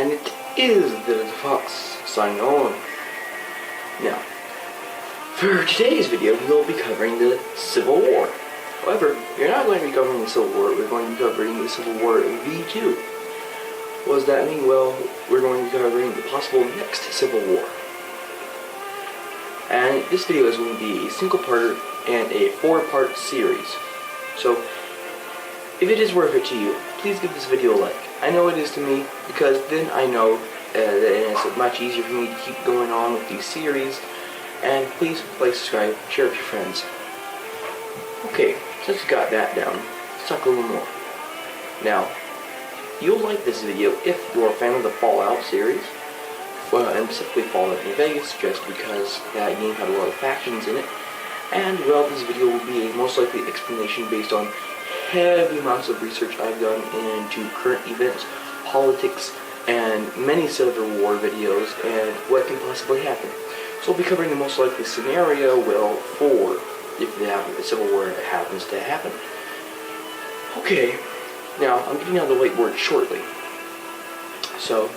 and it is the Fox signing on. Now, for today's video, we'll be covering the Civil War. However, we're not going to be covering the Civil War, we're going to be covering the Civil War V2. What does that mean? Well, we're going to be covering the possible next Civil War. And this video is going to be a single-parter and a 4-part series. So, if it is worth it to you, please give this video a like. I know it is to me, because then I know that it's much easier for me to keep going on with these series. And please like, subscribe, share with your friends. Okay, since we got that down, let's talk a little more. Now, you'll like this video if you're a fan of the Fallout series. Well, and specifically Fallout New Vegas, just because that game had a lot of factions in it. And, well, this video will be a most likely explanation based on heavy amounts of research I've done into current events, politics, and many Civil War videos, and what can possibly happen. So we'll be covering the most likely scenario, well, for if the Civil War happens to happen. Okay, now, I'm getting out the whiteboard shortly. So,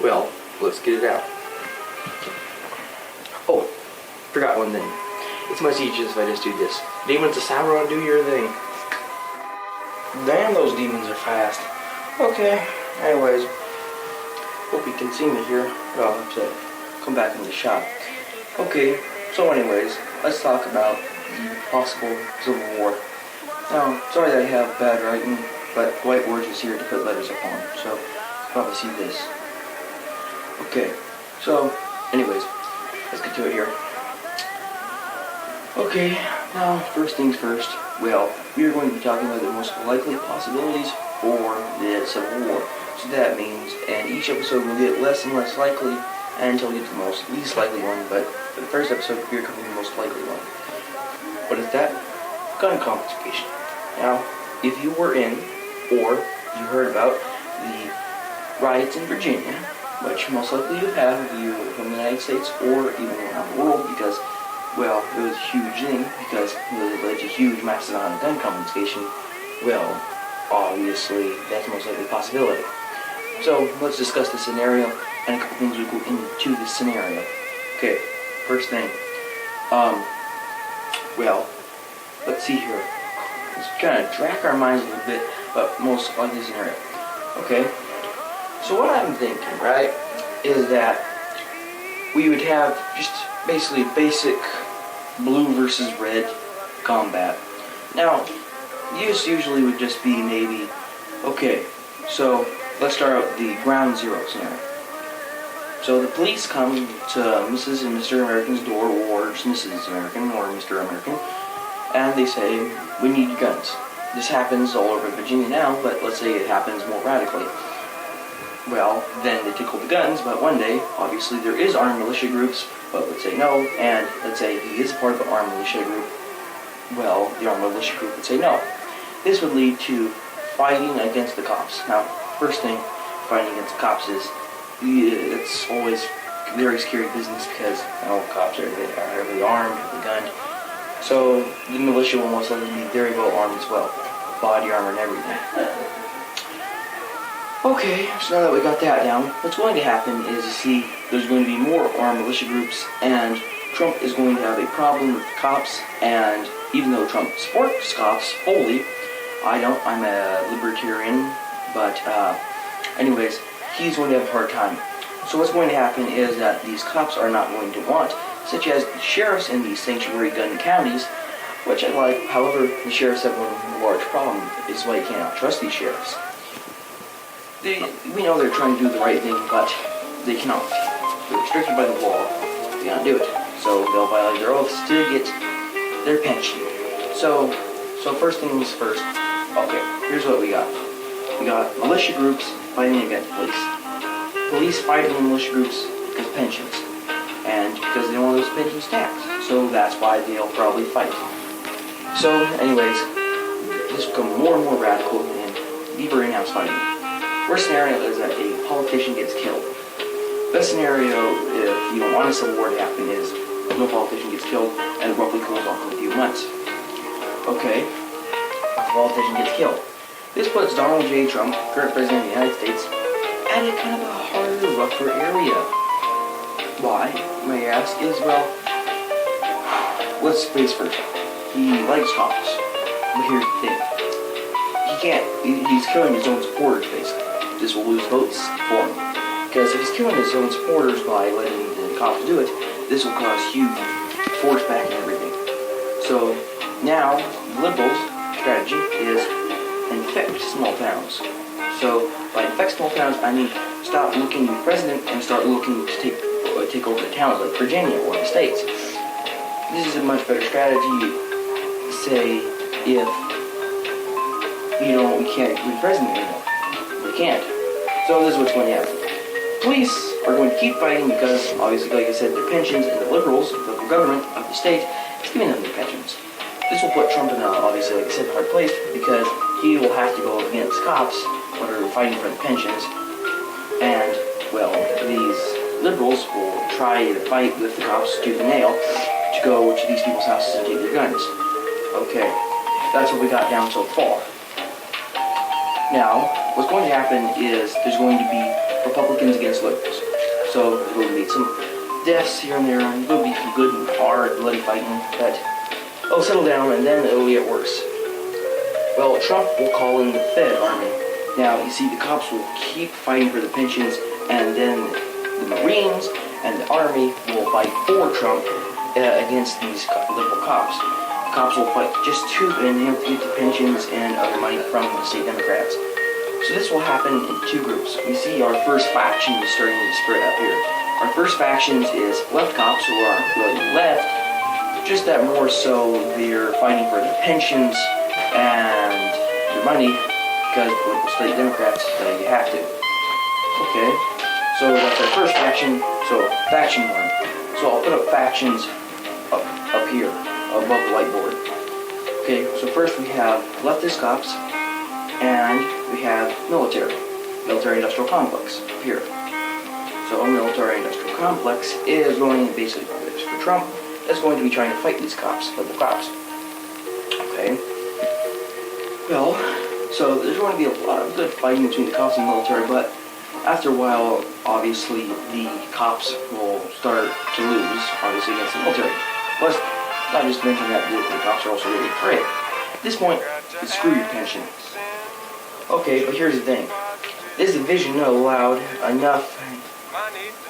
well, let's get it out. Oh, forgot one thing. It's much easier if I just do this. Demons of Sauron, do your thing. Damn, those demons are fast. Okay, anyways. Hope you can see me here. Well, I have to come back in the shot. Okay, so anyways, let's talk about the possible Civil War. Now, sorry that I have bad writing, but whiteboard is here to put letters upon, so you'll probably see this. Okay, so, anyways, let's get to it here. Okay, now, first things first, well, we are going to be talking about the most likely possibilities for the Civil War. So that means, and each episode will get less and less likely, until we get to the least likely one, but for the first episode, we are covering the most likely one. What is that? Gun confiscation. Now, if you were in, or you heard about the riots in Virginia, which most likely you have if you were from the United States or even around the world, because, well, it was a huge thing, because it led to huge massive amount of gun confiscation. Well, obviously, that's most likely a possibility. So, let's discuss the scenario, and a couple things will go into this scenario. Okay, first thing, well, let's see here. Let's kind of track our minds a little bit, but most likely scenario. Okay, so what I'm thinking, right, is that we would have just basically basic blue versus red combat. Now, this usually would just be maybe, okay, so let's start out the ground zero scenario. So the police come to Mrs. and Mr. American's door, or just Mrs. American, or Mr. American, and they say, we need your guns. This happens all over Virginia now, but let's say it happens more radically. Well, then they take hold the guns, but one day, obviously there is armed militia groups, but let's say no, and let's say he is a part of an armed militia group. Well, the armed militia group would say no. This would lead to fighting against the cops. Now, first thing, fighting against the cops is, it's always very scary business because, you know, cops are heavily armed, heavily gunned. So, the militia will most likely be very well armed as well. Body armor and everything. Okay, so now that we got that down, what's going to happen is, you see, there's going to be more armed militia groups, and Trump is going to have a problem with the cops, and even though Trump supports cops fully, I don't, I'm a libertarian, but anyways, he's going to have a hard time. So what's going to happen is that these cops are not going to want, such as the sheriffs in these sanctuary gun counties, which I like. However, the sheriffs have one large problem, is why you cannot trust these sheriffs. We know they're trying to do the right thing, but they cannot. They're restricted by the law. They cannot do it. So they'll violate their oaths to get their pension. So first things first. Okay, here's what we got. We got militia groups fighting against police. Police fighting the militia groups because of pensions. And because they don't want those pensions taxed. So that's why they'll probably fight. So anyways, this will become more and more radical and deeper in-house fighting. Worst scenario is that a politician gets killed. Best scenario, if you don't want a civil war to happen, is no politician gets killed and it roughly cools off in a few months. Okay, a politician gets killed. This puts Donald J. Trump, current president of the United States, at a kind of a harder, rougher area. Why, may I ask, is, well, let's face first. He likes cops. But here's the thing. He can't, he's killing his own supporters, basically. This will lose votes for him. Because if he's killing his own supporters by letting the cops do it, this will cause huge force back and everything. So now, the liberals' strategy is infect small towns. So by infect small towns, I mean stop looking to be president and start looking to take over the towns like Virginia or the states. This is a much better strategy. Say if we can't be president anymore. We can't. So this is what's going to happen. Police are going to keep fighting because, obviously, like I said, their pensions and the liberals, the local government of the state, is giving them their pensions. This will put Trump in a, obviously, like I said, hard place because he will have to go against cops that are fighting for the pensions. And, well, these liberals will try to fight with the cops tooth and nail to go to these people's houses and take their guns. Okay, that's what we got down so far. Now, what's going to happen is there's going to be Republicans against liberals. So there's going to be some deaths here and there, and it'll be some good and hard, bloody fighting, but it'll settle down and then it'll get worse. Well, Trump will call in the Fed army. Now, you see, the cops will keep fighting for the pensions, and then the Marines and the army will fight for Trump against these liberal cops. The cops will fight just tooth and nail to get the pensions and other money from the state Democrats. So this will happen in two groups. We see our first faction is starting to spread up here. Our first factions is left cops, who are really left, just that more so they're fighting for their pensions and their money, because political state Democrats say you have to. Okay, so that's our first faction, so faction one. So I'll put up factions up here, above the whiteboard. Okay, so first we have leftist cops, and we have military-industrial complex up here. So a military-industrial complex is going to basically, for Trump, is going to be trying to fight these cops, liberal cops. Okay. Well, so there's going to be a lot of good fighting between the cops and the military, but after a while, obviously, the cops will start to lose, obviously, against the military. Plus, not just mention that the cops are also really afraid. At this point, it's screw your pension. Okay, but here's the thing. This division allowed enough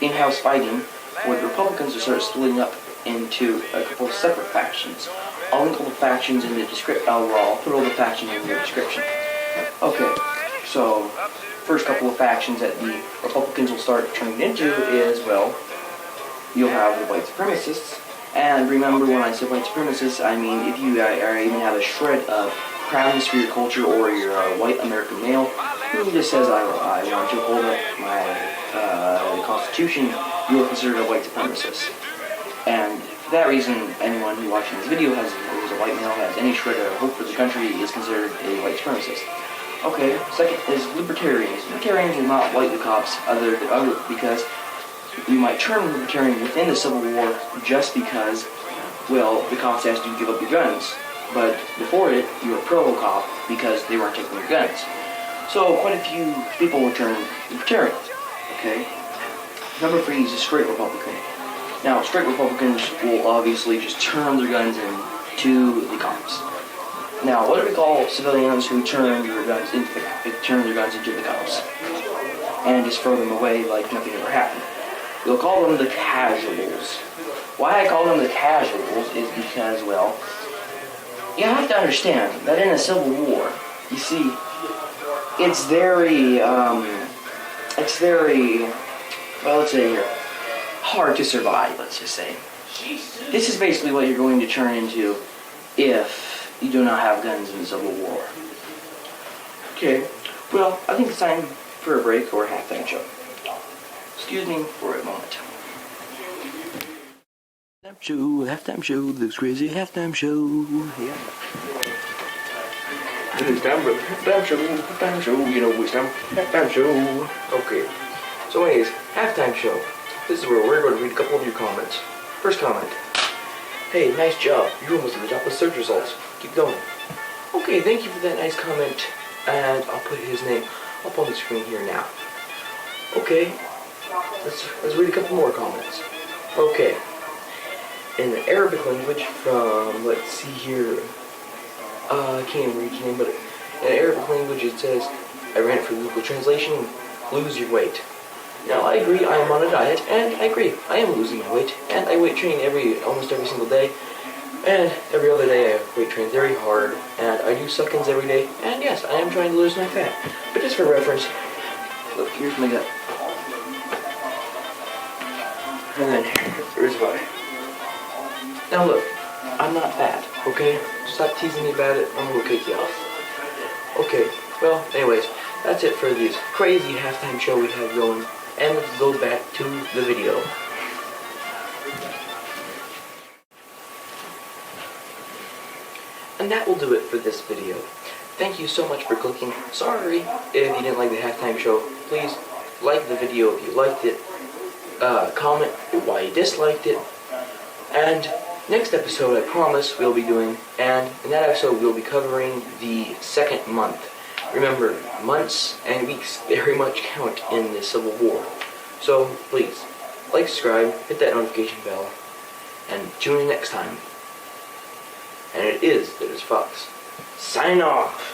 in-house fighting where the Republicans will start splitting up into a couple of separate factions. I'll link all the factions in the description. I'll put all the factions in the description. Okay, so first couple of factions that the Republicans will start turning into is, well, you'll have the white supremacists. And remember, when I say white supremacists, I mean if you even have a shred of proudness for your culture, or you're a white American male who just says, I want to hold up my Constitution, you are considered a white supremacist. And for that reason, anyone who watching this video who is a white male, has any shred of hope for the country, is considered a white supremacist. Okay, second is libertarians. Libertarians will not like the cops because you might turn libertarian within the Civil War just because, well, the cops asked you to give up your guns. But before it, you were pro-cop because they weren't taking your guns. So quite a few people will turn libertarians. Okay? Number 3 is a straight Republican. Now, straight Republicans will obviously just turn their guns into the cops. Now, what do we call civilians who turn their guns into the cops and just throw them away like nothing ever happened? We'll call them the casuals. Why I call them the casuals is because, well, you have to understand that in a civil war, you see, it's very, well, let's say here, hard to survive, let's just say. This is basically what you're going to turn into if you do not have guns in the Civil War. Okay, well, I think it's time for a break or a halftime show. Excuse me for a moment. Halftime show, this crazy halftime show, yeah. It's time for halftime show, you know which time, halftime show. Okay, so anyways, halftime show. This is where we're going to read a couple of your comments. First comment. Hey, nice job. You almost did the job with search results. Keep going. Okay, thank you for that nice comment. And I'll put his name up on the screen here now. Okay, let's read a couple more comments. Okay, in the Arabic language from, let's see here, I can't even read your name, but in the Arabic language it says, I ran it for Google Translation, lose your weight. Now I agree, I am on a diet, and I agree, I am losing my weight, and I weight train almost every single day, and every other day I weight train very hard, and I do suck-ins every day, and yes, I am trying to lose my fat. But just for reference, look, here's my gut. And then here's why. Now look, I'm not fat, okay? Stop teasing me about it, I'm gonna kick you off. Okay, well, anyways, that's it for this crazy halftime show we have going, and let's go back to the video. And that will do it for this video. Thank you so much for clicking. Sorry if you didn't like the halftime show. Please like the video if you liked it. Comment why you disliked it. And next episode, I promise, we'll be doing, and in that episode, we'll be covering the second month. Remember, months and weeks very much count in the Civil War. So, please, like, subscribe, hit that notification bell, and tune in next time. And it is Fox. Sign off!